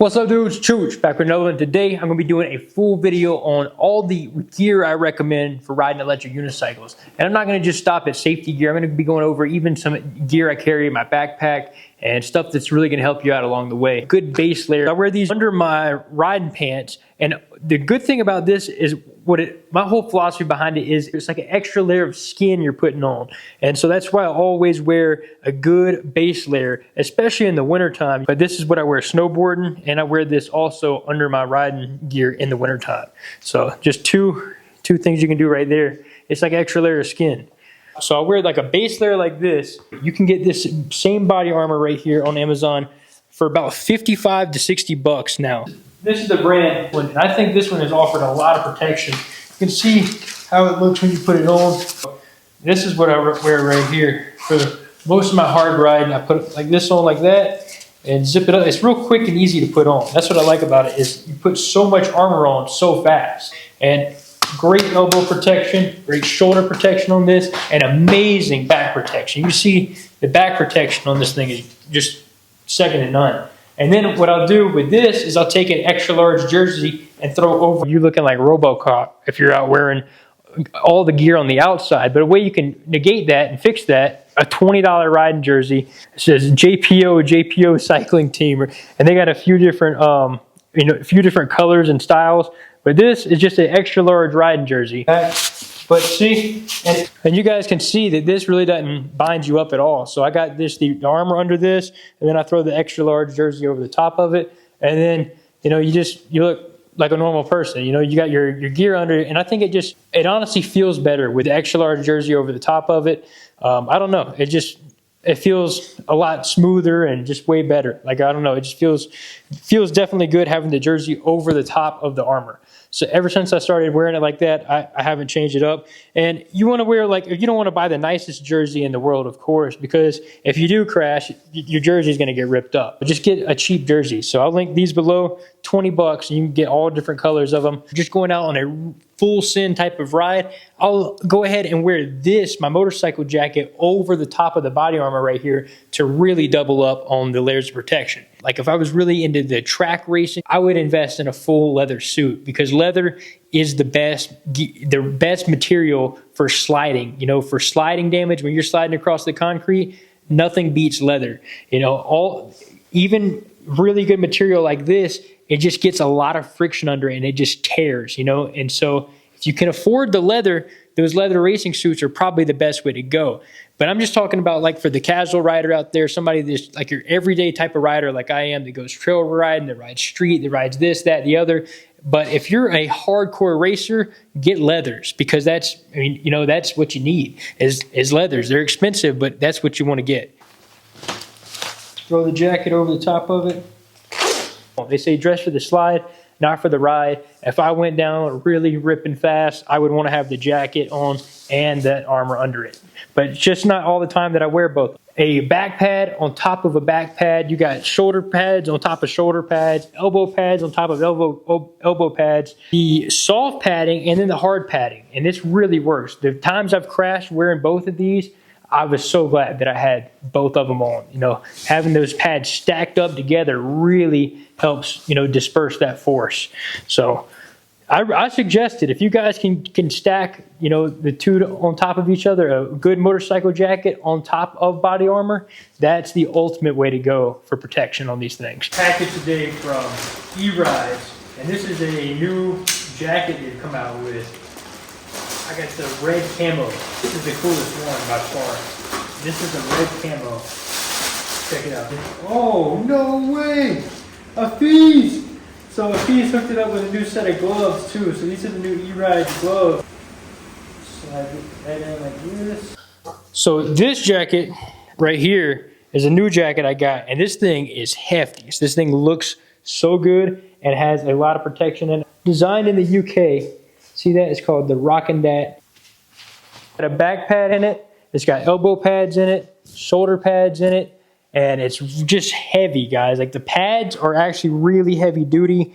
What's up, dudes? Chooch back with another one. Today I'm going to be doing a full video on all the gear I recommend for riding electric unicycles. And I'm not going to just stop at safety gear. I'm going to be going over even some gear I carry in my backpack and stuff that's really going to help you out along the way. Good base layer. I wear these under my riding pants, and the good thing about this is my whole philosophy behind it is it's like an extra layer of skin you're putting on. And so that's why I always wear a good base layer, especially in the wintertime. But this is what I wear snowboarding, and I wear this also under my riding gear in the wintertime. So just two things you can do right there. It's like an extra layer of skin. So I wear like a base layer like this. You can get this same body armor right here on Amazon for about 55 to 60 bucks now. This is the brand one, and I think this one has offered a lot of protection. You can see how it looks when you put it on. This is what I wear right here. For most of my hard riding, I put like this on like that and zip it up. It's real quick and easy to put on. That's what I like about it, is you put so much armor on so fast. And great elbow protection, great shoulder protection on this, and amazing back protection. You see the back protection on this thing is just second to none. And then what I'll do with this is I'll take an extra large jersey and throw over. You looking like RoboCop if you're out wearing all the gear on the outside. But a way you can negate that and fix that, a $20 riding jersey. It says JPO cycling team, and they got a few different colors and styles. But this is just an extra large riding jersey. But see, and you guys can see that this really doesn't bind you up at all. So I got the armor under this, and then I throw the extra large jersey over the top of it. And then, you look like a normal person. You got your gear under it. And I think it honestly feels better with the extra large jersey over the top of it. I don't know. It feels a lot smoother and just way better. Like, I don't know. It just feels definitely good having the jersey over the top of the armor. So ever since I started wearing it like that, I haven't changed it up. And you want to wear, you don't want to buy the nicest jersey in the world, of course, because if you do crash, your jersey is going to get ripped up. But just get a cheap jersey. So I'll link these below, 20 bucks, and you can get all different colors of them. Just going out on a full send type of ride, I'll go ahead and wear this, my motorcycle jacket, over the top of the body armor right here to really double up on the layers of protection. Like if I was really into the track racing, I would invest in a full leather suit, because leather is the best material for sliding. For sliding damage, when you're sliding across the concrete, nothing beats leather. Even really good material like this, it just gets a lot of friction under it and it just tears, And so if you can afford the leather, those leather racing suits are probably the best way to go. But I'm just talking about like for the casual rider out there, somebody that's like your everyday type of rider like I am, that goes trail riding, that rides street, that rides this, that, the other. But if you're a hardcore racer, get leathers, because that's what you need is leathers. They're expensive, but that's what you want to get. Throw the jacket over the top of it. They say dress for the slide, not for the ride. If I went down really ripping fast, I would want to have the jacket on and that armor under it. But it's just not all the time that I wear both. A back pad on top of a back pad. You got shoulder pads on top of shoulder pads, elbow pads on top of elbow pads, the soft padding, and then the hard padding. And this really works. The times I've crashed wearing both of these, I was so glad that I had both of them on. Having those pads stacked up together really helps, disperse that force. So I suggest it. If you guys can stack, the two on top of each other, a good motorcycle jacket on top of body armor, that's the ultimate way to go for protection on these things. Package today from E-Rides, and this is a new jacket they've come out with. I got the red camo. This is the coolest one by far. This is a red camo. Check it out. Oh, no way! A Fees! So a Fees hooked it up with a new set of gloves too. So these are the new E-Ride gloves. Slide that in like this. So this jacket right here is a new jacket I got, and this thing is hefty. So this thing looks so good and has a lot of protection in it. Designed in the UK. See that? It's called the Rockin' Dat. Got a back pad in it. It's got elbow pads in it, shoulder pads in it, and it's just heavy, guys. Like the pads are actually really heavy duty.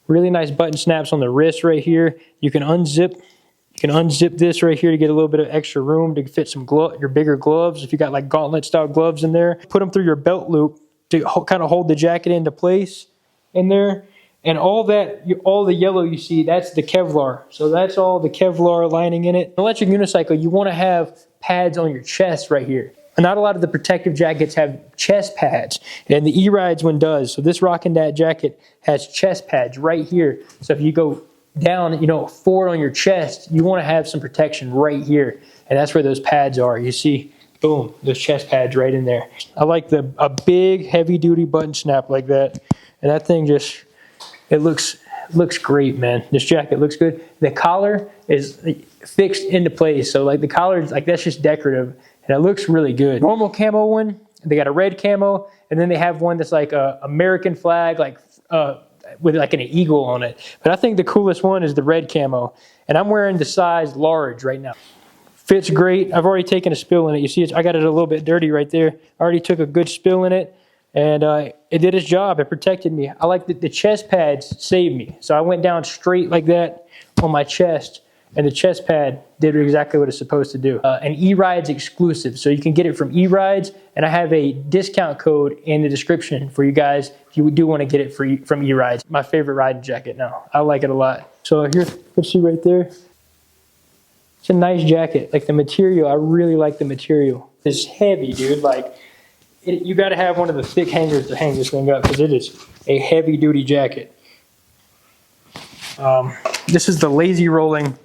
Really nice button snaps on the wrist right here. You can unzip this right here to get a little bit of extra room to fit some your bigger gloves. If you got like gauntlet style gloves in there, put them through your belt loop to kind of hold the jacket into place. in there. And all the yellow you see, that's the Kevlar. So that's all the Kevlar lining in it. Electric unicycle, you want to have pads on your chest right here. And not a lot of the protective jackets have chest pads, and the E-Rides one does. So this Rockin' Dat jacket has chest pads right here. So if you go down, forward on your chest, you want to have some protection right here. And that's where those pads are. You see, boom, those chest pads right in there. I like a big heavy duty button snap like that. And that thing just, it looks great, man. This jacket looks good. The collar is fixed into place. So like the collar is like, that's just decorative. And it looks really good. Normal camo one, they got a red camo. And then they have one that's like a American flag, like with like an eagle on it. But I think the coolest one is the red camo. And I'm wearing the size large right now. Fits great. I've already taken a spill in it. You see, I got it a little bit dirty right there. I already took a good spill in it. And it did its job. It protected me. I like the chest pads saved me. So I went down straight like that on my chest. And the chest pad did exactly what it's supposed to do. And E-Rides exclusive. So you can get it from E-Rides. And I have a discount code in the description for you guys if you do want to get it from E-Rides. My favorite riding jacket now. I like it a lot. So here, you can see right there. It's a nice jacket. Like the material, I really like the material. It's heavy, dude. Like, you got to have one of the thick hangers to hang this thing up because it is a heavy duty jacket. This is the lazy rolling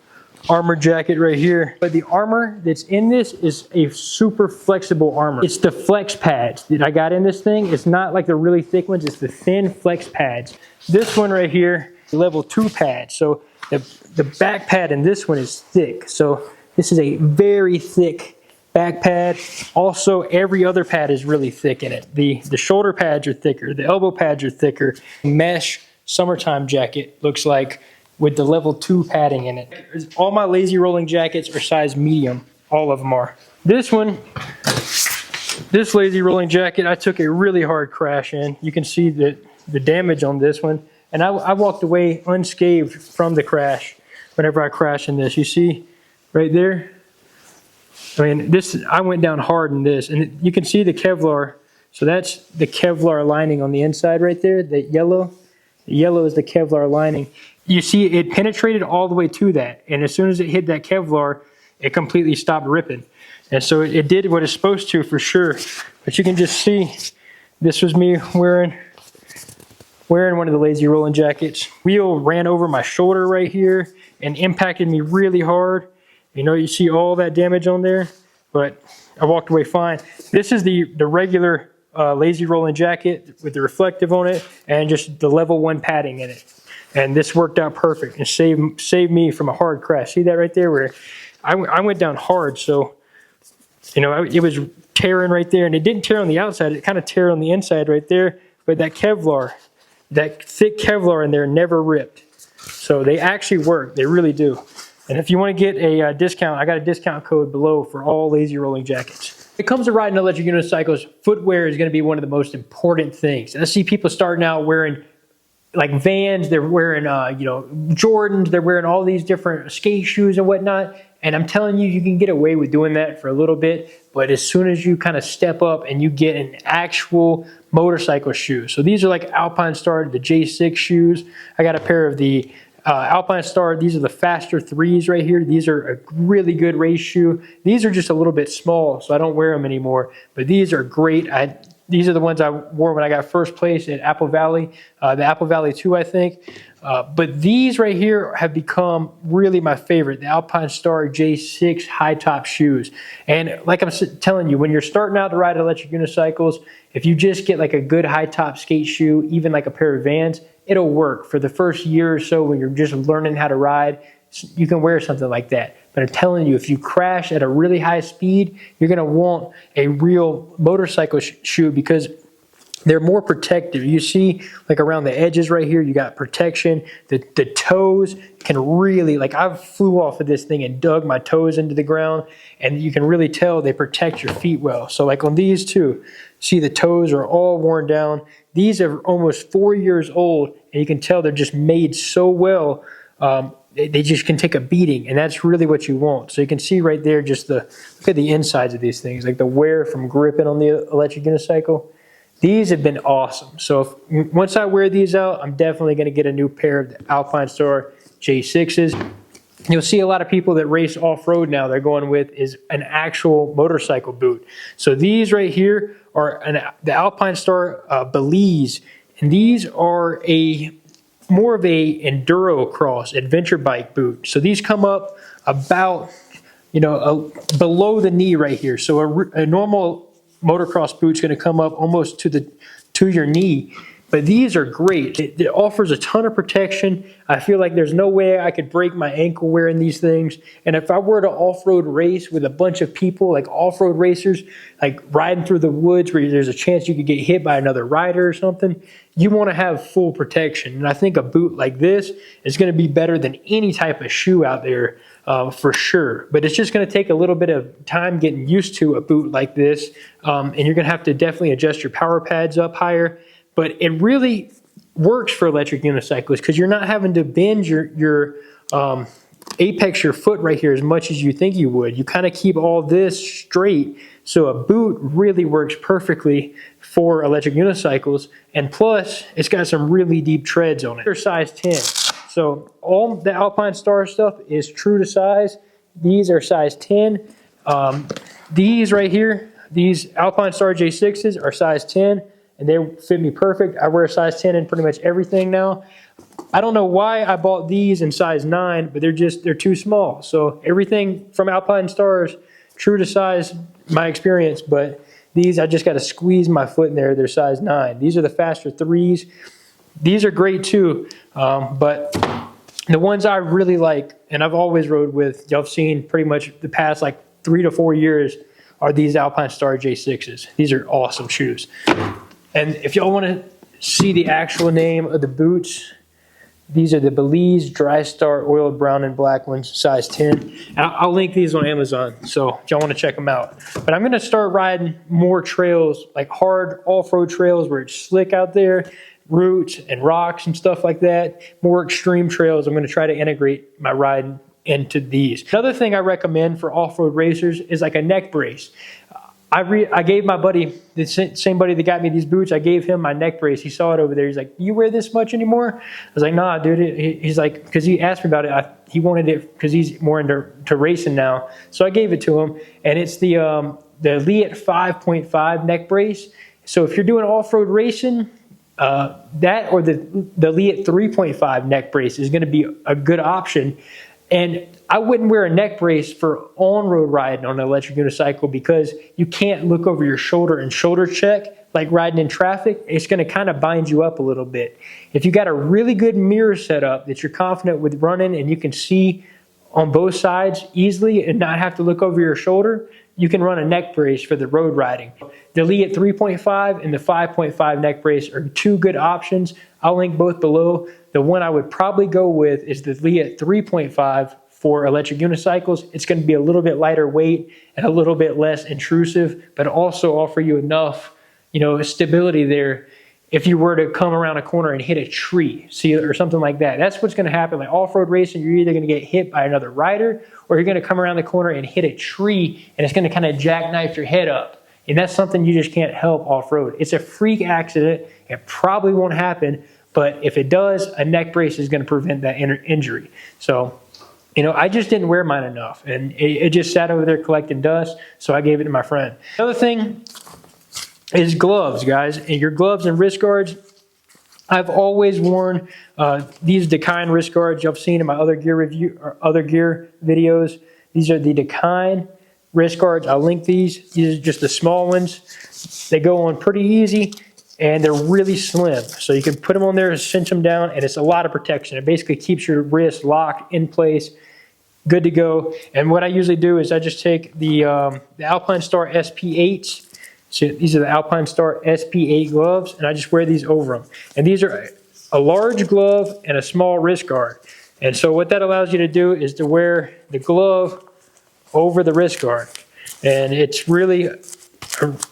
armor jacket right here. But the armor that's in this is a super flexible armor. It's the flex pads that I got in this thing. It's not like the really thick ones. It's the thin flex pads. This one right here, level 2 pad. So the back pad in this one is thick. So this is a very thick back pad. Also, every other pad is really thick in it. The shoulder pads are thicker. The elbow pads are thicker. Mesh summertime jacket looks like with the level 2 padding in it. All my lazy rolling jackets are size medium. All of them are. This one, this lazy rolling jacket, I took a really hard crash in. You can see the damage on this one. And I walked away unscathed from the crash whenever I crashed in this. You see right there? I mean, I went down hard in this, and you can see the Kevlar. So that's the Kevlar lining on the inside right there, the yellow. The yellow is the Kevlar lining. You see it penetrated all the way to that, and as soon as it hit that Kevlar, it completely stopped ripping. And so it did what it's supposed to for sure. But you can just see, this was me wearing one of the lazy rolling jackets. Wheel ran over my shoulder right here and impacted me really hard. You see all that damage on there, but I walked away fine. This is the regular lazy rolling jacket with the reflective on it and just the level 1 padding in it. And this worked out perfect and saved me from a hard crash. See that right there where I went down hard. So, it was tearing right there, and it didn't tear on the outside. It kind of tear on the inside right there. But that Kevlar, that thick Kevlar in there never ripped. So they actually work. They really do. And if you want to get a discount, I got a discount code below for all lazy rolling jackets. When it comes to riding electric unicycles, footwear is going to be one of the most important things. And I see people starting out wearing like Vans, they're wearing Jordans, they're wearing all these different skate shoes and whatnot. And I'm telling you, you can get away with doing that for a little bit, but as soon as you kind of step up and you get an actual motorcycle shoe. So these are like Alpine Star, the J6 shoes. I got a pair of the Alpine Star. These are the Faster 3s right here. These are a really good race shoe. These are just a little bit small, so I don't wear them anymore, but these are great. These are the ones I wore when I got first place at Apple Valley, the Apple Valley 2, I think. But these right here have become really my favorite, the Alpine Star J6 high top shoes. And like I'm telling you, when you're starting out to ride electric unicycles, if you just get like a good high top skate shoe, even like a pair of Vans, it'll work for the first year or so when you're just learning how to ride. You can wear something like that. But I'm telling you, if you crash at a really high speed, you're going to want a real motorcycle shoe because they're more protective. You see, like around the edges right here, you got protection. The toes can really, like I flew off of this thing and dug my toes into the ground, and you can really tell they protect your feet well. So like on these two, see the toes are all worn down. These are almost 4 years old, and you can tell they're just made so well. They just can take a beating, and that's really what you want. So you can see right there, just look at the insides of these things, like the wear from gripping on the electric unicycle. These have been awesome. So once I wear these out, I'm definitely going to get a new pair of the Alpine Star J6s. You'll see a lot of people that race off-road now, they're going with is an actual motorcycle boot. So these right here are the Alpine Star Belize, and these are more of a enduro cross adventure bike boot. So these come up about, below the knee right here. So a normal motocross boot's going to come up almost to your knee. But these are great. It offers a ton of protection. I feel like there's no way I could break my ankle wearing these things. And if I were to off-road race with a bunch of people, like off-road racers, like riding through the woods where there's a chance you could get hit by another rider or something, you want to have full protection. And I think a boot like this is going to be better than any type of shoe out there for sure. But it's just going to take a little bit of time getting used to a boot like this. And you're going to have to definitely adjust your power pads up higher. But it really works for electric unicyclists because you're not having to bend your apex your foot right here as much as you think you would. You kind of keep all this straight. So a boot really works perfectly for electric unicycles. And plus, it's got some really deep treads on it. They're size 10. So all the Alpine Star stuff is true to size. These are size 10. These right here, these Alpine Star J6s are size 10. And they fit me perfect. I wear a size 10 in pretty much everything now. I don't know why I bought these in size 9, but they're too small. So everything from Alpine Stars, true to size, my experience, but these, I just got to squeeze my foot in there. They're size 9. These are the faster 3s. These are great too, but the ones I really like, and I've always rode with, y'all have seen pretty much the past like 3 to 4 years, are these Alpine Star J6s. These are awesome shoes. And if y'all want to see the actual name of the boots, these are the Belize Dry Star Oiled Brown and Black ones, size 10. And I'll link these on Amazon, so if y'all want to check them out. But I'm going to start riding more trails, like hard off-road trails where it's slick out there, roots and rocks and stuff like that. More extreme trails, I'm going to try to integrate my riding into these. Another thing I recommend for off-road racers is like a neck brace. I gave my buddy, the same buddy that got me these boots, I gave him my neck brace. He saw it over there. He's like, "Do you wear this much anymore?" I was like, "Nah, dude." He's like, because he asked me about it. He wanted it because he's more into racing now. So I gave it to him, and it's the Elite 5.5 neck brace. So if you're doing off-road racing, that or the Elite 3.5 neck brace is going to be a good option. And I wouldn't wear a neck brace for on-road riding on an electric unicycle because you can't look over your shoulder and shoulder check like riding in traffic. It's going to kind of bind you up a little bit. If you got a really good mirror setup that you're confident with running and you can see on both sides easily and not have to look over your shoulder, you can run a neck brace for the road riding. The Elite 3.5 and the 5.5 neck brace are two good options. I'll link both below. The one I would probably go with is the Elite 3.5 for electric unicycles. It's going to be a little bit lighter weight and a little bit less intrusive, but also offer you enough, stability there if you were to come around a corner and hit a tree, or something like that. That's what's going to happen. Like off-road racing, you're either going to get hit by another rider or you're going to come around the corner and hit a tree and it's going to kind of jackknife your head up. And that's something you just can't help off-road. It's a freak accident. It probably won't happen, but if it does, a neck brace is going to prevent that injury. So, I just didn't wear mine enough, and it just sat over there collecting dust, so I gave it to my friend. Another thing is gloves, guys. And your gloves and wrist guards. I've always worn these Dakine wrist guards you've seen in my other gear review or other gear videos. These are the Dakine wrist guards. I'll link these. These are just the small ones. They go on pretty easy, and they're really slim. So you can put them on there and cinch them down, and it's a lot of protection. It basically keeps your wrist locked in place, good to go. And what I usually do is I just take the Alpine Star SP8s. So these are the Alpine Star SP8 gloves, and I just wear these over them. And these are a large glove and a small wrist guard. And so what that allows you to do is to wear the glove over the wrist guard. And it's really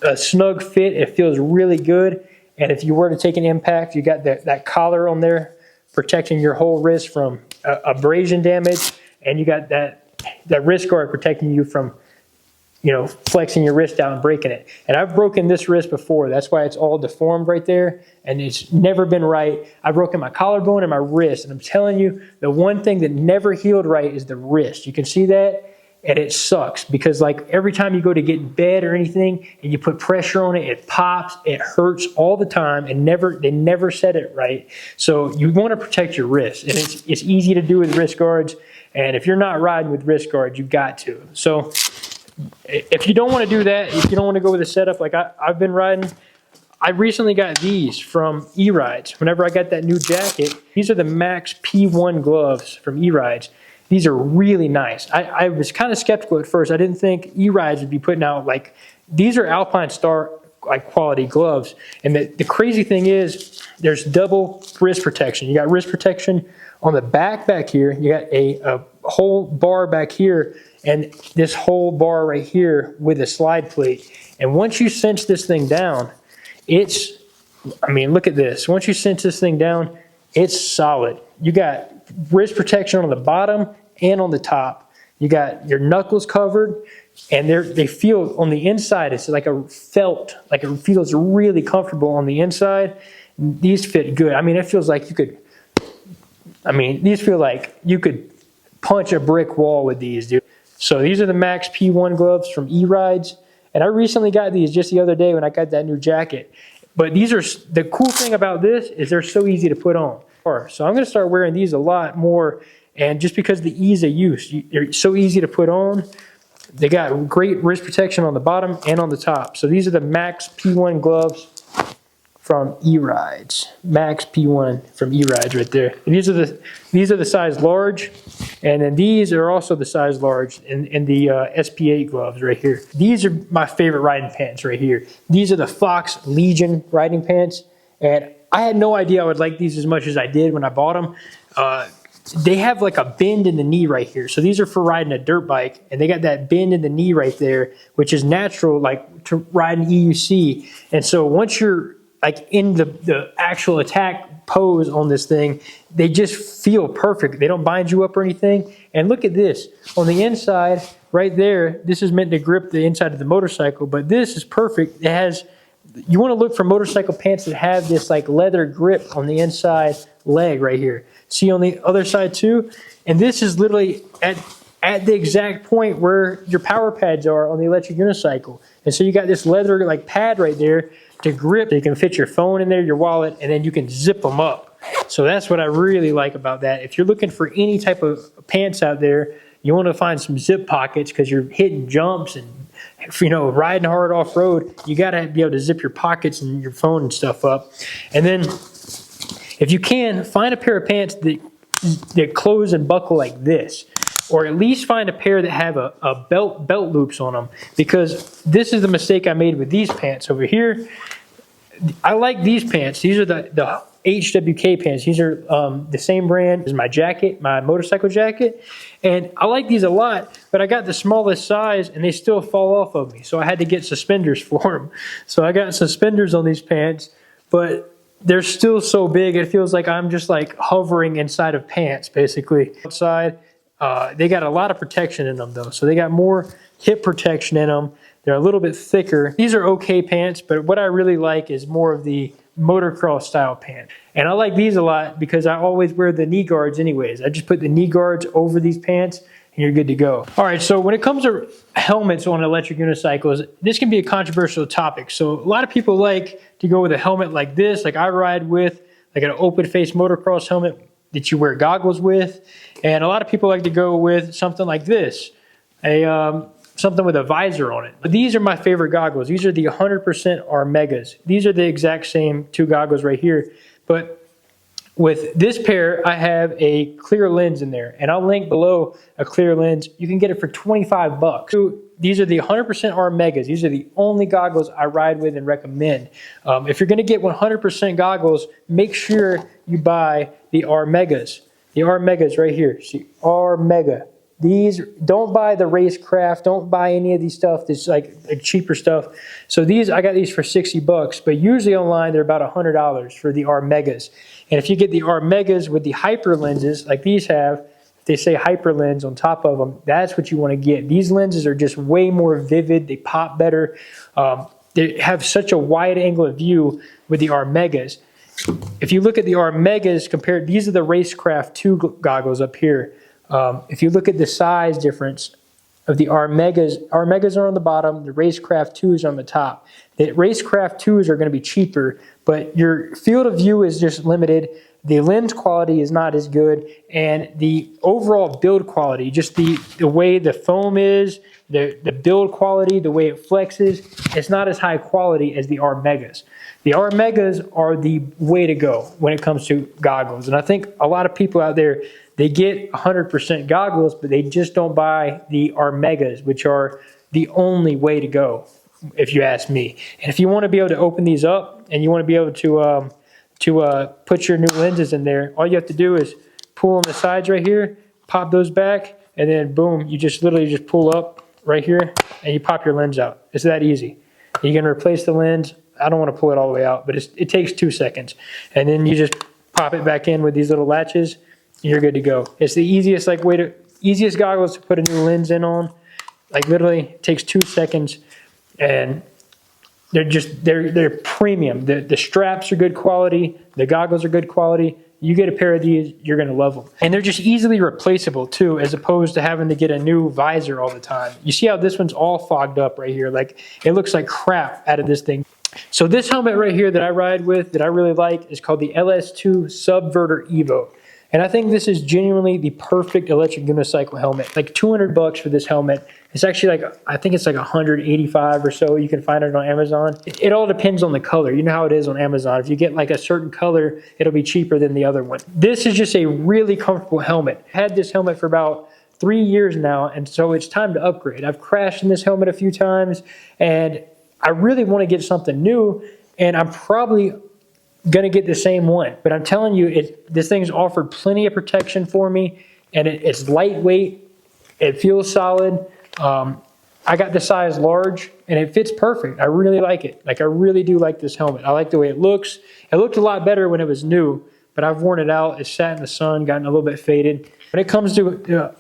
a snug fit. It feels really good. And if you were to take an impact, you got that collar on there protecting your whole wrist from abrasion damage. And you got that wrist guard protecting you from, flexing your wrist out and breaking it. And I've broken this wrist before. That's why it's all deformed right there. And it's never been right. I've broken my collarbone and my wrist. And I'm telling you, the one thing that never healed right is the wrist. You can see that. And it sucks because like every time you go to get in bed or anything and you put pressure on it, it pops, it hurts all the time, and they never set it right. So you want to protect your wrist, and it's easy to do with wrist guards. And if you're not riding with wrist guards, you've got to. So if you don't want to do that, if you don't want to go with a setup like I've been riding, I recently got these from E-Rides. Whenever I got that new jacket, these are the Max P1 gloves from E-Rides. These are really nice. I was kind of skeptical at first. I didn't think E-Rides would be putting out like, these are Alpine Star like quality gloves. And the crazy thing is there's double wrist protection. You got wrist protection on the back here. You got a whole bar back here and this whole bar right here with a slide plate. And once you cinch this thing down, look at this. Once you cinch this thing down, it's solid. You got wrist protection on the bottom and on the top. You got your knuckles covered, and they feel on the inside, it's like a felt, like it feels really comfortable on the inside. These fit good. It feels like these feel like you could punch a brick wall with these, dude. So these are the Max P1 gloves from E-Rides. And I recently got these just the other day when I got that new jacket. But the cool thing about this is they're so easy to put on. So I'm going to start wearing these a lot more, and just because of the ease of use, they're so easy to put on. They got great wrist protection on the bottom and on the top. So these are the Max P1 gloves from E-Rides. Max P1 from E-Rides right there. And these are the size large, and then these are also the size large in the SP8 gloves right here. These are my favorite riding pants right here. These are the Fox Legion riding pants, and I had no idea I would like these as much as I did when I bought them. They have like a bend in the knee right here. So these are for riding a dirt bike, and they got that bend in the knee right there, which is natural, like to ride an EUC. And so once you're like in the actual attack pose on this thing, they just feel perfect. They don't bind you up or anything. And look at this. On the inside, right there, this is meant to grip the inside of the motorcycle, but this is perfect. It has, you want to look for motorcycle pants that have this like leather grip on the inside leg right here. See on the other side too? And this is literally at the exact point where your power pads are on the electric unicycle. And so you got this leather like pad right there to grip. You can fit your phone in there, your wallet, and then you can zip them up. So that's what I really like about that. If you're looking for any type of pants out there, you want to find some zip pockets because you're hitting jumps and riding hard off-road, you got to be able to zip your pockets and your phone and stuff up. And then if you can, find a pair of pants that close and buckle like this, or at least find a pair that have a belt loops on them, because this is the mistake I made with these pants over here. I like these pants. These are the HWK pants. These are the same brand as my jacket, my motorcycle jacket. And I like these a lot, but I got the smallest size and they still fall off of me. So I had to get suspenders for them. So I got suspenders on these pants, but they're still so big. It feels like I'm just like hovering inside of pants, basically. Outside, they got a lot of protection in them though. So they got more hip protection in them. They're a little bit thicker. These are okay pants, but what I really like is more of the motocross style pants. And I like these a lot because I always wear the knee guards anyways. I just put the knee guards over these pants and you're good to go. All right, so when it comes to helmets on electric unicycles, this can be a controversial topic. So a lot of people like to go with a helmet like this, like I ride with, like an open face motocross helmet that you wear goggles with. And a lot of people like to go with something like this, something with a visor on it. But these are my favorite goggles. These are the 100% R Megas. These are the exact same two goggles right here. But with this pair, I have a clear lens in there. And I'll link below a clear lens. You can get it for 25 bucks. These are the 100% R Megas. These are the only goggles I ride with and recommend. If you're gonna get 100% goggles, make sure you buy the R Megas. The R Megas right here. See, R Mega. These, don't buy the Racecraft, don't buy any of these stuff that's like cheaper stuff. So these, I got these for 60 bucks, but usually online they're about $100 for the R Megas. And if you get the R Megas with the hyper lenses like these have, they say hyper lens on top of them, that's what you want to get. These lenses are just way more vivid. They pop better. They have such a wide angle of view with the R Megas. If you look at the R Megas compared, these are the Racecraft 2 goggles up here. If you look at the size difference of the R Megas are on the bottom, the Racecraft 2s are on the top. The Racecraft 2s are going to be cheaper, but your field of view is just limited. The lens quality is not as good, and the overall build quality, just the way the foam is, the build quality, the way it flexes, it's not as high quality as the R Megas. The R Megas are the way to go when it comes to goggles, and I think a lot of people out there, they get 100% goggles, but they just don't buy the R Megas, which are the only way to go, if you ask me. And if you want to be able to open these up and you want to be able to put your new lenses in there, all you have to do is pull on the sides right here, pop those back, and then boom, you just literally just pull up right here and you pop your lens out. It's that easy. You can replace the lens. I don't want to pull it all the way out, but it takes 2 seconds. And then you just pop it back in with these little latches, and you're good to go. It's the easiest easiest goggles to put a new lens in on. Like literally it takes 2 seconds, and they're premium. The straps are good quality, the goggles are good quality. You get a pair of these, you're gonna love them. And they're just easily replaceable too, as opposed to having to get a new visor all the time. You see how this one's all fogged up right here? Like it looks like crap out of this thing. So this helmet right here that I ride with, that I really like, is called the LS2 Subverter Evo. And I think this is genuinely the perfect electric unicycle helmet. Like $200 for this helmet. It's actually like, I think it's like 185 or so. You can find it on Amazon. It all depends on the color. You know how it is on Amazon. If you get like a certain color, it'll be cheaper than the other one. This is just a really comfortable helmet. I had this helmet for about 3 years now, and so it's time to upgrade. I've crashed in this helmet a few times, and I really want to get something new, and I'm probably gonna get the same one. But I'm telling you, this thing's offered plenty of protection for me, and it's lightweight. It feels solid. I got the size large, and it fits perfect. I really like it. Like I really do like this helmet. I like the way it looks. It looked a lot better when it was new, but I've worn it out. It's sat in the sun, gotten a little bit faded. When it comes to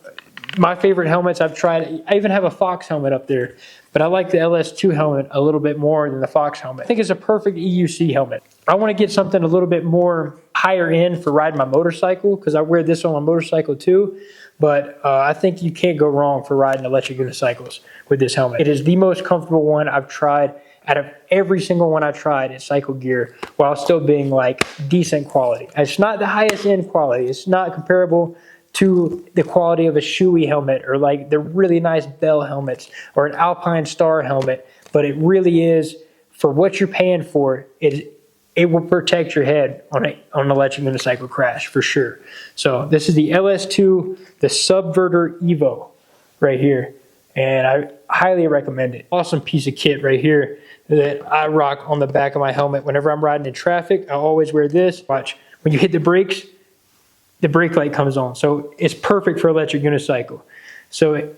my favorite helmets I've tried, I even have a Fox helmet up there, but I like the LS2 helmet a little bit more than the Fox helmet. I think it's a perfect EUC helmet. I want to get something a little bit more higher end for riding my motorcycle, because I wear this on my motorcycle too, but I think you can't go wrong for riding electric unicycles with this helmet. It is the most comfortable one I've tried out of every single one I tried at Cycle Gear, while still being like decent quality. It's not the highest end quality. It's not comparable to the quality of a Shoei helmet or like the really nice Bell helmets or an Alpine Star helmet, but it really is, for what you're paying for, it will protect your head on an electric unicycle crash for sure. So this is the LS2, the Subverter Evo right here, and I highly recommend it. Awesome piece of kit right here that I rock on the back of my helmet. Whenever I'm riding in traffic, I always wear this. Watch, when you hit the brakes, the brake light comes on. So it's perfect for electric unicycle. So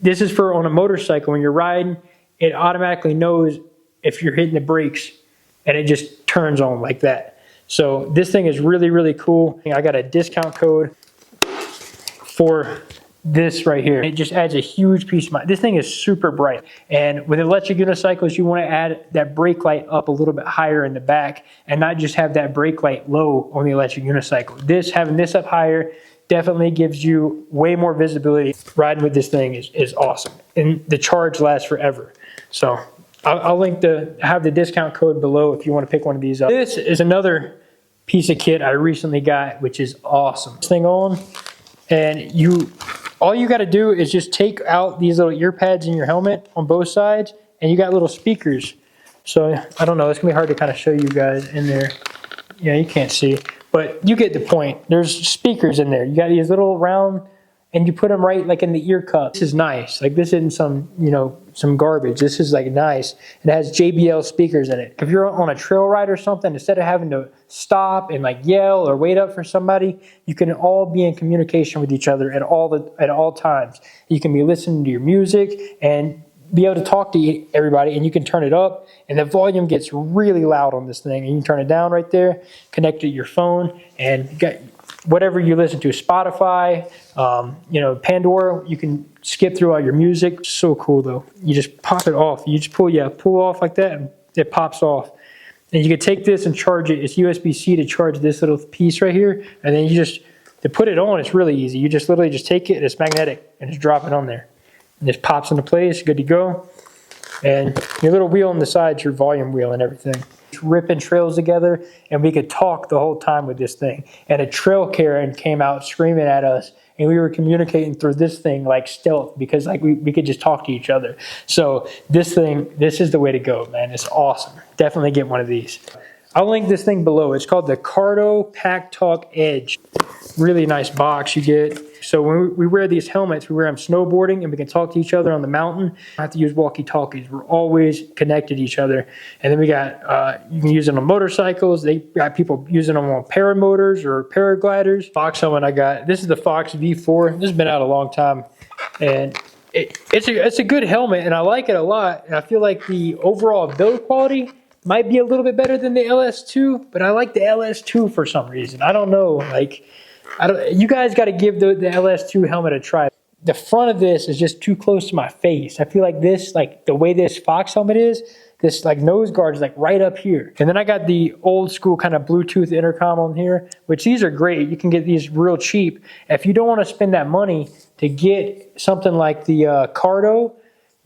this is for on a motorcycle. When you're riding, it automatically knows if you're hitting the brakes, and it just turns on like that. So this thing is really, really cool. I got a discount code for this right here. It just adds a huge piece of mind. This thing is super bright. And with electric unicycles, you want to add that brake light up a little bit higher in the back and not just have that brake light low on the electric unicycle. Having this up higher definitely gives you way more visibility. Riding with this thing is awesome. And the charge lasts forever. So I'll have the discount code below if you want to pick one of these up. This is another piece of kit I recently got, which is awesome. This thing on, and all you got to do is just take out these little ear pads in your helmet on both sides, and you got little speakers. So I don't know, it's gonna be hard to kind of show you guys in there. Yeah, you can't see, but you get the point. There's speakers in there. You got these little round, and you put them right like in the ear cup. This is nice. Like this isn't some garbage. This is like nice. It has JBL speakers in it. If you're on a trail ride or something, instead of having to stop and like yell or wait up for somebody, you can all be in communication with each other at all times. You can be listening to your music and be able to talk to everybody, and you can turn it up, and the volume gets really loud on this thing, and you can turn it down right there, connect it to your phone, and you got whatever you listen to, Spotify, you know, Pandora, you can skip through all your music. So cool though. You just pop it off. You just pull off like that and it pops off. And you can take this and charge it. It's USB-C to charge this little piece right here. And then you just, to put it on, it's really easy. You just literally just take it, it's magnetic, and just drop it on there. And it pops into place, good to go. And your little wheel on the side is your volume wheel and everything. Ripping trails together, and we could talk the whole time with this thing. And a trail Karen came out screaming at us, and we were communicating through this thing like stealth, because like we could just talk to each other. So this is the way to go, man. It's awesome. Definitely get one of these. I'll link this thing below. It's called the Cardo Pack Talk Edge. Really nice box you get. So when we wear these helmets, we wear them snowboarding, and we can talk to each other on the mountain. I have to use walkie-talkies. We're always connected to each other. And then we got, you can use it on motorcycles. They got people using them on paramotors or paragliders. Fox helmet I got, this is the Fox V4. This has been out a long time. And it's a good helmet, and I like it a lot. And I feel like the overall build quality might be a little bit better than the LS2, but I like the LS2 for some reason. I don't know, like, you guys got to give the LS2 helmet a try. The front of this is just too close to my face. I feel like this, like the way this Fox helmet is, this like nose guard is like right up here. And then I got the old school kind of Bluetooth intercom on here, which these are great. You can get these real cheap. If you don't want to spend that money to get something like the Cardo,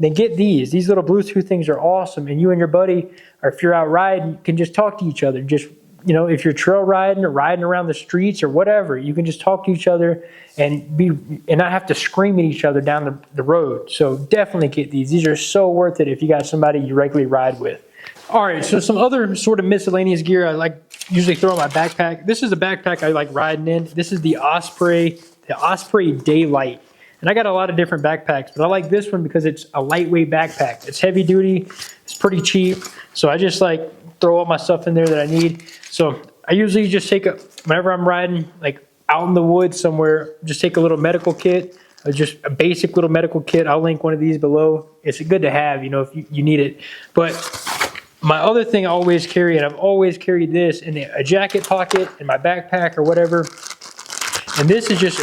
then get these. These little Bluetooth things are awesome. And you and your buddy, or if you're out riding, you can just talk to each other. Just, you know, if you're trail riding or riding around the streets or whatever, you can just talk to each other and not have to scream at each other down the road. So definitely get these. These are so worth it if you got somebody you regularly ride with. All right, so some other sort of miscellaneous gear I like usually throw in my backpack. This is the backpack I like riding in. This is the Osprey Daylight. And I got a lot of different backpacks, but I like this one because it's a lightweight backpack. It's heavy duty, it's pretty cheap. So I just like throw all my stuff in there that I need. So I usually just take whenever I'm riding like out in the woods somewhere, just take a little medical kit, just a basic little medical kit. I'll link one of these below. It's good to have, you know, if you need it. But my other thing I always carry, and I've always carried this in a jacket pocket, in my backpack or whatever. And this is just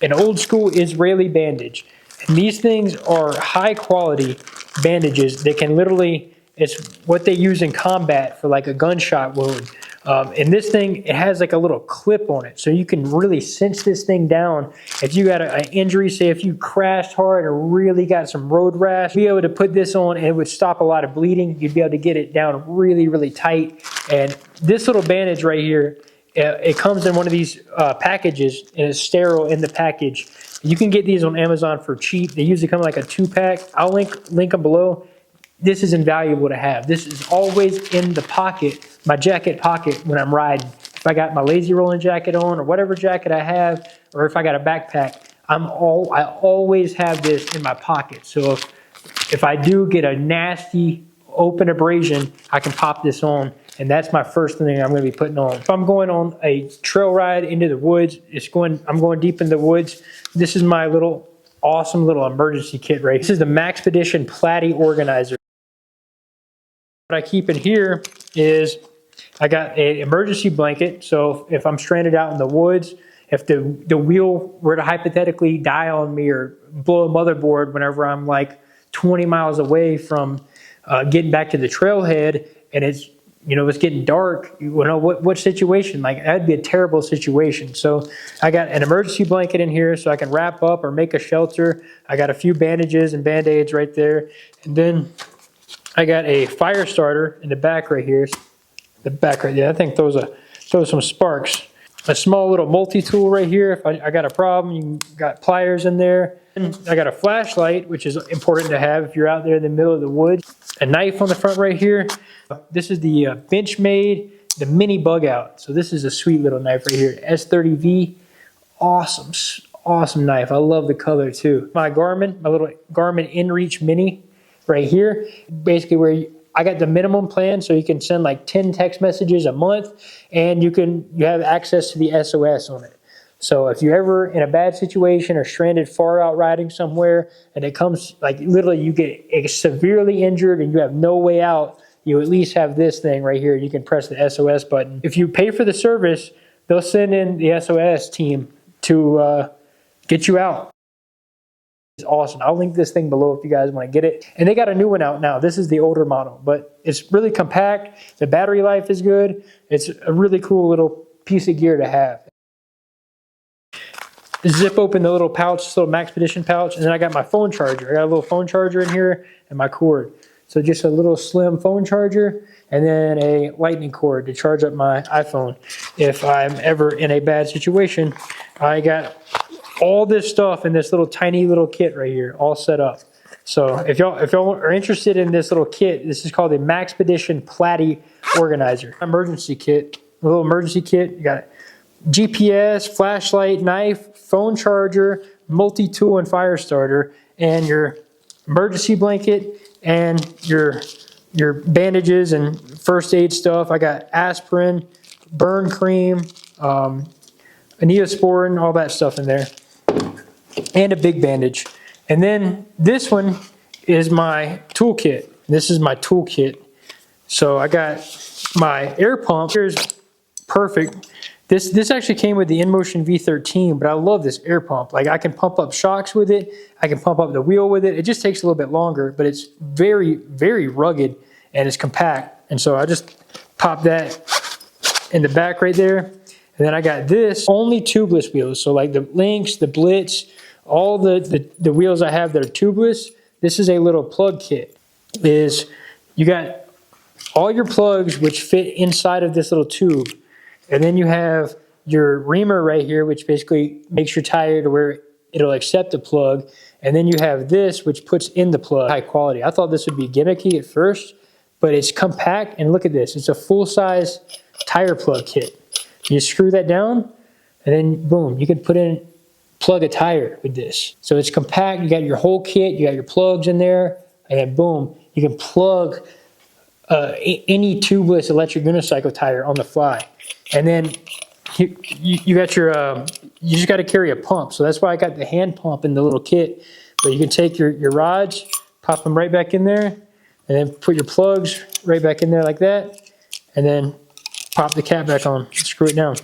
an old school Israeli bandage. And these things are high quality bandages that can literally, it's what they use in combat for like a gunshot wound. And this thing, it has like a little clip on it. So you can really cinch this thing down. If you got an injury, say if you crashed hard or really got some road rash, be able to put this on and it would stop a lot of bleeding. You'd be able to get it down really, really tight. And this little bandage right here, it comes in one of these packages and it's sterile in the package. You can get these on Amazon for cheap. They usually come in like a 2-pack. I'll link them below. This is invaluable to have. This is always in the pocket, my jacket pocket when I'm riding. If I got my lazy rolling jacket on or whatever jacket I have, or if I got a backpack, I always have this in my pocket. So if I do get a nasty open abrasion, I can pop this on. And that's my first thing I'm going to be putting on. If I'm going on a trail ride into the woods, I'm going deep in the woods. This is my awesome little emergency kit right here. This is the Maxpedition Platy Organizer. What I keep in here is I got an emergency blanket. So if I'm stranded out in the woods, if the wheel were to hypothetically die on me or blow a motherboard whenever I'm like 20 miles away from getting back to the trailhead and it's getting dark, what situation? Like that'd be a terrible situation. So I got an emergency blanket in here so I can wrap up or make a shelter. I got a few bandages and Band-Aids right there. And then I got a fire starter in the back right here. The back right there, I think throws some sparks. A small little multi-tool right here. If I got a problem, you got pliers in there. And I got a flashlight, which is important to have if you're out there in the middle of the woods. A knife on the front right here. This is the Benchmade, the mini bug out. So this is a sweet little knife right here. S30V, awesome knife. I love the color too. My little Garmin InReach Mini right here. Basically where I got the minimum plan, so you can send like 10 text messages a month, and you have access to the SOS on it. So if you're ever in a bad situation or stranded far out riding somewhere, and it comes like literally you get severely injured and you have no way out, you at least have this thing right here. You can press the SOS button. If you pay for the service, they'll send in the SOS team to get you out. It's awesome. I'll link this thing below if you guys want to get it. And they got a new one out now. This is the older model, but it's really compact. The battery life is good. It's a really cool little piece of gear to have. Zip open the little pouch, this little Maxpedition pouch, and then I got my phone charger. I got a little phone charger in here and my cord. So just a little slim phone charger and then a lightning cord to charge up my iPhone. If I'm ever in a bad situation, I got all this stuff in this little tiny little kit right here, all set up. So if y'all are interested in this little kit, this is called the Maxpedition Platy Organizer. Emergency kit, a little emergency kit. You got GPS, flashlight, knife, phone charger, multi-tool and fire starter, and your emergency blanket and your bandages and first aid stuff. I got aspirin, burn cream, Neosporin, all that stuff in there, and a big bandage. And then this one is my toolkit. This is my toolkit. So I got my air pump. Here's perfect. This actually came with the InMotion V13, but I love this air pump. Like I can pump up shocks with it. I can pump up the wheel with it. It just takes a little bit longer, but it's very, very rugged and it's compact. And so I just pop that in the back right there. And then I got this, only tubeless wheels. So like the Lynx, the Blitz, all the wheels I have that are tubeless. This is a little plug kit. You got all your plugs which fit inside of this little tube. And then you have your reamer right here, which basically makes your tire to where it'll accept the plug. And then you have this, which puts in the plug. High quality. I thought this would be gimmicky at first, but it's compact. And look at this. It's a full-size tire plug kit. You screw that down, and then boom, you can plug a tire with this. So it's compact. You got your whole kit. You got your plugs in there, and then boom, you can plug any tubeless electric unicycle tire on the fly. And then you got your, you just got to carry a pump. So that's why I got the hand pump in the little kit. But you can take your rods, pop them right back in there, and then put your plugs right back in there like that. And then pop the cap back on, screw it down.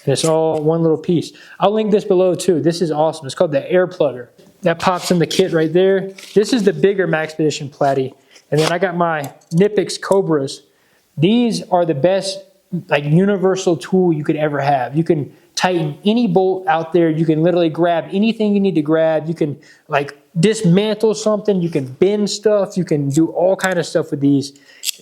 And it's all one little piece. I'll link this below too. This is awesome. It's called the air plugger. That pops in the kit right there. This is the bigger Maxpedition Platy. And then I got my Nipix Cobras. These are the best like universal tool you could ever have. You can tighten any bolt out there. You can literally grab anything you need to grab. You can like dismantle something. You can bend stuff. You can do all kind of stuff with these.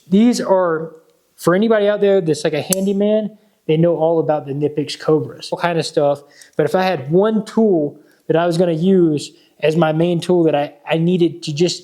These are, for anybody out there that's like a handyman, they know all about the Nipix Cobras, all kind of stuff. But if I had one tool that I was going to use as my main tool that I needed to just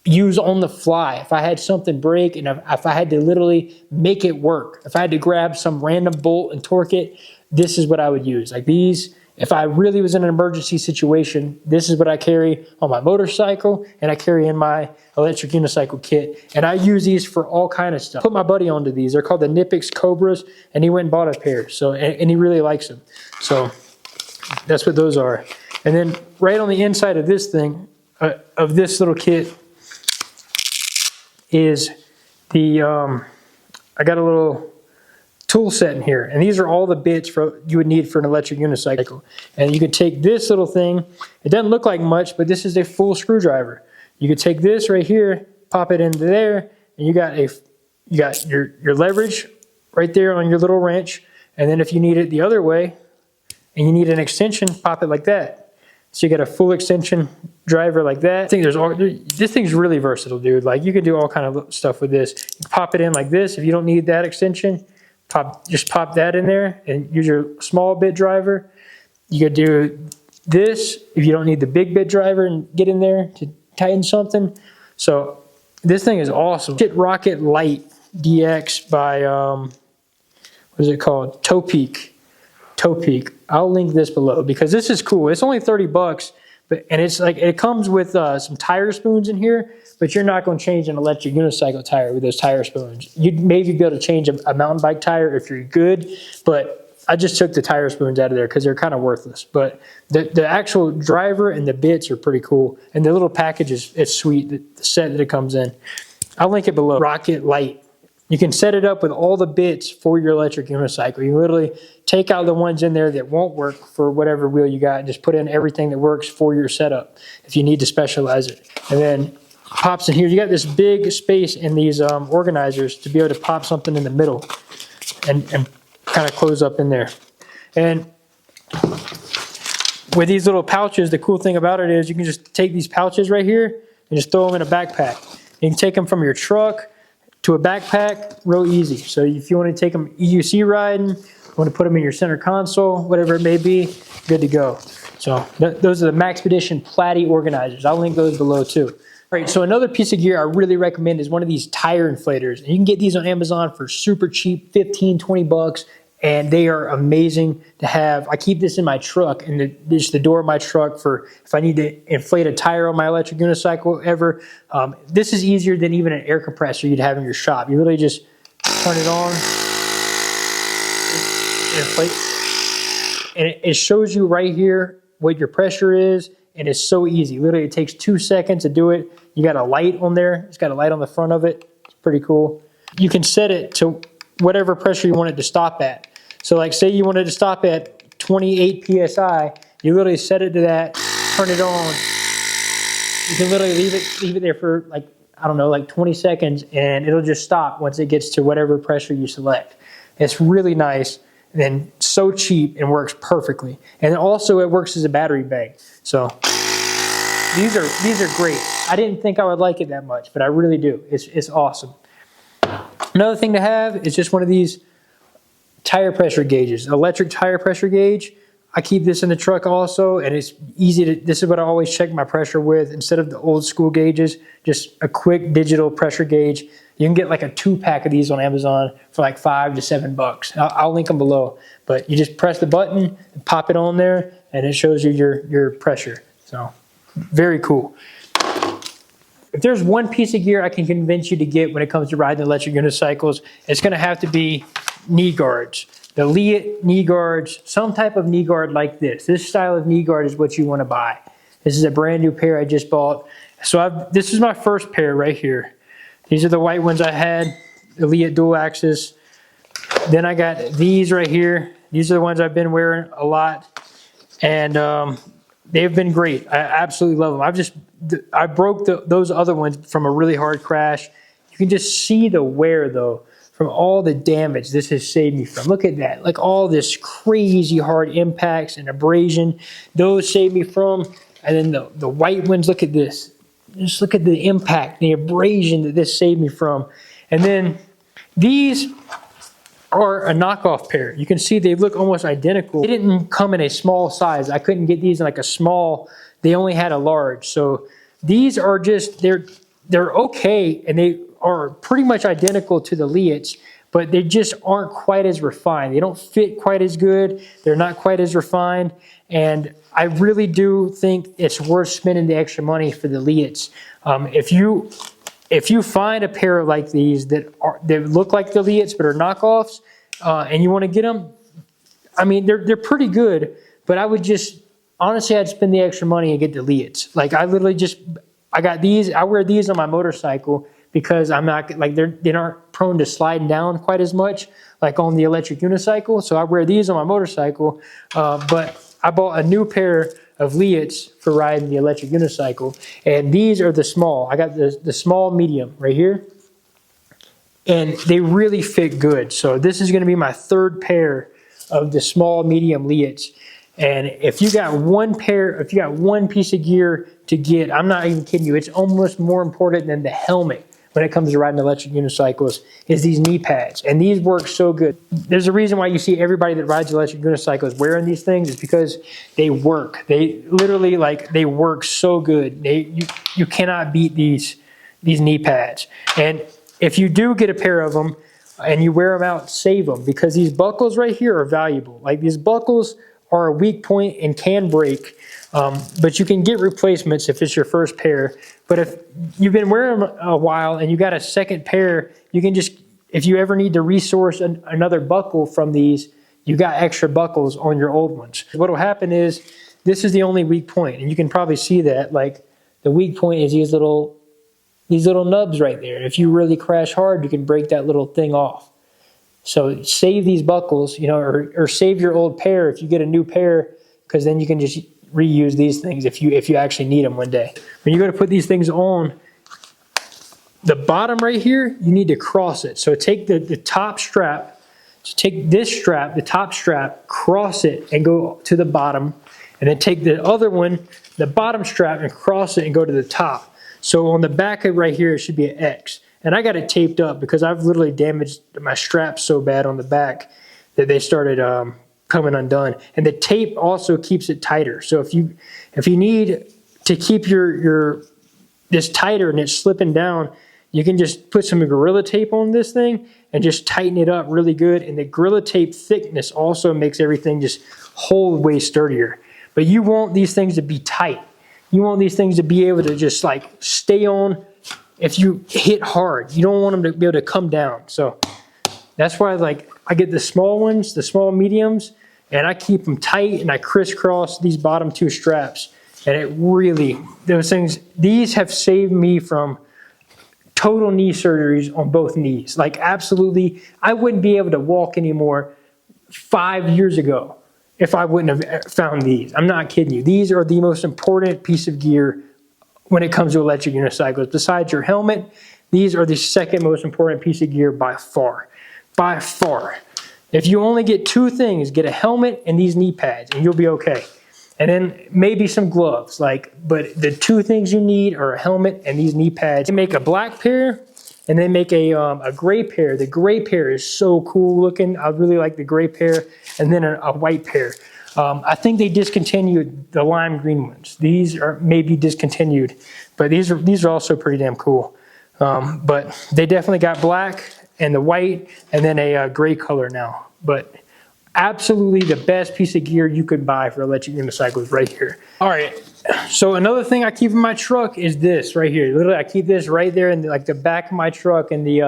use on the fly, if I had something break and if I had to literally make it work, if I had to grab some random bolt and torque it, this is what I would use. Like these, if I really was in an emergency situation, this is what I carry on my motorcycle and I carry in my electric unicycle kit. And I use these for all kind of stuff. Put my buddy onto these. They're called the Nipix Cobras, and he went and bought a pair. So, and he really likes them. So that's what those are. And then right on the inside of this thing, of this little kit, is the, I got a little tool set in here. And these are all the bits you would need for an electric unicycle. And you could take this little thing. It doesn't look like much, but this is a full screwdriver. You could take this right here, pop it into there, and you got your leverage right there on your little wrench. And then if you need it the other way, and you need an extension, pop it like that. So you got a full extension driver like that. I think this thing's really versatile, dude. Like you can do all kind of stuff with this. You can pop it in like this. If you don't need that extension, just pop that in there and use your small bit driver. You could do this if you don't need the big bit driver and get in there to tighten something. So this thing is awesome. Get Rocket Light DX by, what is it called? Toe Peak. I'll link this below because this is cool. It's only 30 bucks, and it's like it comes with some tire spoons in here, but you're not going to change an electric unicycle tire with those tire spoons. You'd maybe be able to change a mountain bike tire if you're good, but I just took the tire spoons out of there because they're kind of worthless. But the actual driver and the bits are pretty cool, and the little package is sweet. The set that it comes in, I'll link it below. Rocket Light You can set it up with all the bits for your electric unicycle. You literally take out the ones in there that won't work for whatever wheel you got and just put in everything that works for your setup if you need to specialize it. And then pops in here. You got this big space in these organizers to be able to pop something in the middle and kind of close up in there. And with these little pouches, the cool thing about it is you can just take these pouches right here and just throw them in a backpack. You can take them from your truck to a backpack real easy. So if you want to take them EUC riding, you want to put them in your center console, whatever it may be, good to go. So those are the Maxpedition Platy organizers. I'll link those below too. All right, so another piece of gear I really recommend is one of these tire inflators. And you can get these on Amazon for super cheap, 15, 20 bucks. And they are amazing to have. I keep this in my truck, and just the door of my truck for if I need to inflate a tire on my electric unicycle ever. This is easier than even an air compressor you'd have in your shop. You literally just turn it on, and it shows you right here what your pressure is, and it's so easy. Literally, it takes 2 seconds to do it. You got a light on there. It's got a light on the front of it. It's pretty cool. You can set it to whatever pressure you want it to stop at. So like say you wanted to stop at 28 PSI, you literally set it to that, turn it on. You can literally leave it there for like, I don't know, like 20 seconds and it'll just stop once it gets to whatever pressure you select. It's really nice and so cheap and works perfectly. And also it works as a battery bank. So these are great. I didn't think I would like it that much, but I really do. It's awesome. Another thing to have is just one of these tire pressure gauges, electric tire pressure gauge. I keep this in the truck also, and it's easy to, this is what I always check my pressure with instead of the old school gauges, just a quick digital pressure gauge. You can get like a 2-pack of these on Amazon for like $5 to $7. I'll link them below, but you just press the button and pop it on there and it shows you your pressure. So very cool. If there's one piece of gear I can convince you to get when it comes to riding electric unicycles, it's going to have to be knee guards. The Leat knee guards, some type of knee guard like this. This style of knee guard is what you want to buy. This is a brand new pair I just bought. So this is my first pair right here. These are the white ones I had, the Leat dual axis. Then I got these right here. These are the ones I've been wearing a lot. And they've been great. I absolutely love them. I broke those other ones from a really hard crash. You can just see the wear though from all the damage this has saved me from. Look at that, like all this crazy hard impacts and abrasion. Those saved me from. And then the white ones, look at this. Just look at the impact, the abrasion that this saved me from. And then these are a knockoff pair. You can see they look almost identical. They didn't come in a small size. I couldn't get these in like a small. They only had a large. So these are just, they're okay, and they are pretty much identical to the Leats, but they just aren't quite as refined. They don't fit quite as good. They're not quite as refined. And I really do think it's worth spending the extra money for the Leats. If you find a pair like these that look like the Leats but are knockoffs, and you want to get them, I mean, they're pretty good, but I would just, honestly, I'd spend the extra money and get the Leats. Like I got these, I wear these on my motorcycle because I'm not, like they aren't prone to sliding down quite as much like on the electric unicycle. So I wear these on my motorcycle, but I bought a new pair of Leats for riding the electric unicycle, and these are the small. I got the small medium right here, and they really fit good. So this is going to be my third pair of the small medium Leats. And if you got one piece of gear to get, I'm not even kidding you, it's almost more important than the helmet when it comes to riding electric unicycles, is these knee pads. And these work so good. There's a reason why you see everybody that rides electric unicycles wearing these things, is because they work. They literally, like, they work so good. You cannot beat these knee pads. And if you do get a pair of them and you wear them out, save them, because these buckles right here are valuable. Like, these buckles are a weak point and can break. But you can get replacements if it's your first pair. But if you've been wearing them a while and you got a second pair, you can just, if you ever need to resource another buckle from these, you got extra buckles on your old ones. What will happen is, this is the only weak point, and you can probably see that, like, the weak point is these little these little nubs right there. If you really crash hard, you can break that little thing off. So save these buckles, or save your old pair if you get a new pair, because then you can just reuse these things if you actually need them one day. When you go to put these things on, the bottom right here, you need to cross it. So take the top strap, so take this strap, the top strap, cross it and go to the bottom, and then take the other one, the bottom strap, and cross it and go to the top. So on the back of right here, it should be an X. And I got it taped up because I've literally damaged my straps so bad on the back that they started coming undone. And the tape also keeps it tighter. So if you need to keep your this tighter and it's slipping down, you can just put some Gorilla Tape on this thing and just tighten it up really good. And the Gorilla Tape thickness also makes everything just hold way sturdier. But you want these things to be tight. You want these things to be able to just like stay on. If you hit hard, you don't want them to be able to come down. So that's why I get the small ones, the small mediums, and I keep them tight and I crisscross these bottom two straps. And it really, these have saved me from total knee surgeries on both knees. Like absolutely, I wouldn't be able to walk anymore 5 years ago if I wouldn't have found these. I'm not kidding you. These are the most important piece of gear when it comes to electric unicycles. Besides your helmet, these are the second most important piece of gear by far. By far. If you only get two things, get a helmet and these knee pads and you'll be okay. And then maybe some gloves, but the two things you need are a helmet and these knee pads. They make a black pair and they make a gray pair. The gray pair is so cool looking. I really like the gray pair, and then a white pair. I think they discontinued the lime green ones. These are maybe discontinued, but these are also pretty damn cool. But they definitely got black and the white and then a gray color now. But absolutely the best piece of gear you could buy for electric unicycles right here. All right, so another thing I keep in my truck is this right here. Literally, I keep this right there in the back of my truck and the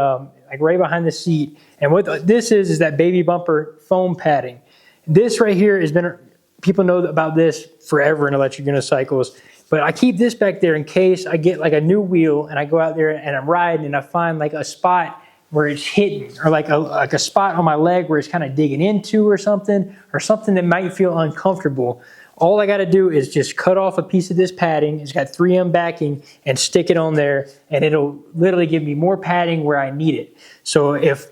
right behind the seat. And what this is that baby bumper foam padding. This right here has been, people know about this forever in electric unicycles, but I keep this back there in case I get a new wheel and I go out there and I'm riding and I find a spot where it's hidden, or like a spot on my leg where it's kind of digging into or something that might feel uncomfortable. All I got to do is just cut off a piece of this padding. It's got 3M backing and stick it on there, and it'll literally give me more padding where I need it. So if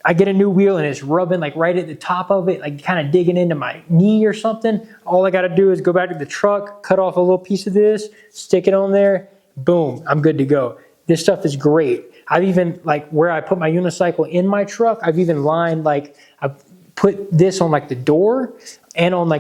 I get a new wheel and it's rubbing right at the top of it, kind of digging into my knee or something, all I got to do is go back to the truck, cut off a little piece of this, stick it on there, boom, I'm good to go. This stuff is great. I've even, where I put my unicycle in my truck, I've even lined, I've put this on the door and on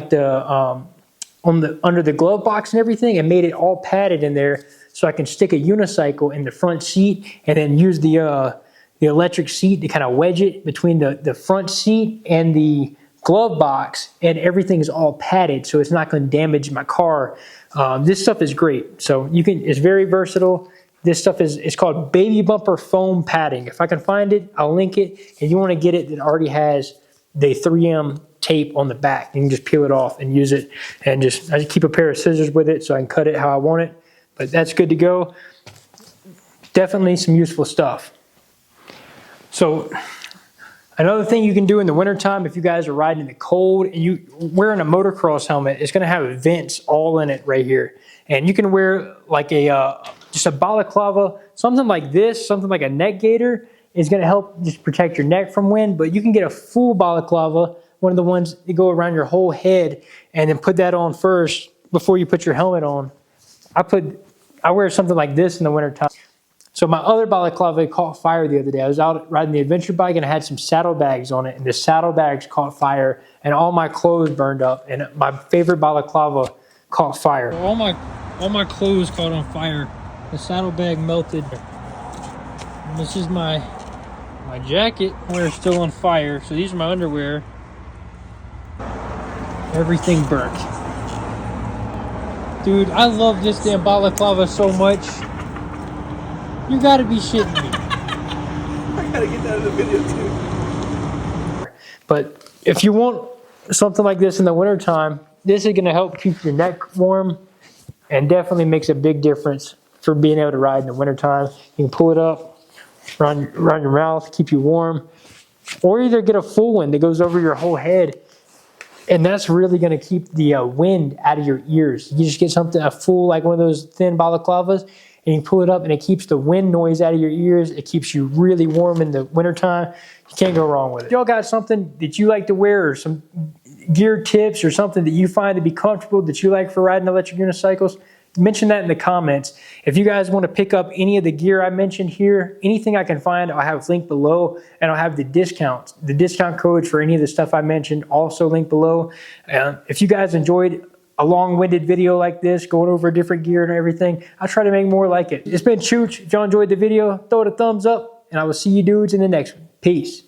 under the glove box and everything, and made it all padded in there so I can stick a unicycle in the front seat and then use the electric seat to kind of wedge it between the front seat and the glove box, and everything's all padded so it's not going to damage my car. This stuff is great. So it's very versatile. This stuff it's called baby bumper foam padding. If I can find it, I'll link it. And you want to get it that already has the 3M tape on the back. You can just peel it off and use it. And I just keep a pair of scissors with it so I can cut it how I want it. But that's good to go. Definitely some useful stuff. So another thing you can do in the wintertime, if you guys are riding in the cold and you wearing a motocross helmet, it's going to have vents all in it right here. And you can wear just a balaclava, something like this, something like a neck gaiter is going to help just protect your neck from wind. But you can get a full balaclava, one of the ones that go around your whole head, and then put that on first before you put your helmet on. I wear something like this in the wintertime. So my other balaclava caught fire the other day. I was out riding the adventure bike and I had some saddlebags on it, and the saddlebags caught fire and all my clothes burned up, and my favorite balaclava caught fire. All my clothes caught on fire. The saddlebag melted. And this is my jacket where it's still on fire. So these are my underwear. Everything burnt. Dude, I love this damn balaclava so much. You gotta be shitting me. I gotta get that in the video too. But if you want something like this in the wintertime, this is gonna help keep your neck warm and definitely makes a big difference for being able to ride in the wintertime. You can pull it up, around your mouth, keep you warm. Or either get a full one that goes over your whole head. And that's really going to keep the wind out of your ears. You just get something, a full, like one of those thin balaclavas, and you pull it up and it keeps the wind noise out of your ears. It keeps you really warm in the wintertime. You can't go wrong with it. If y'all got something that you like to wear, or some gear tips, or something that you find to be comfortable that you like for riding electric unicycles, mention that in the comments. If you guys want to pick up any of the gear I mentioned here, anything I can find, I'll have linked below, and I'll have the discount codes for any of the stuff I mentioned also linked below. If you guys enjoyed a long-winded video like this, going over different gear and everything, I'll try to make more like it. It's been Chooch. If y'all enjoyed the video, throw it a thumbs up, and I will see you dudes in the next one. Peace.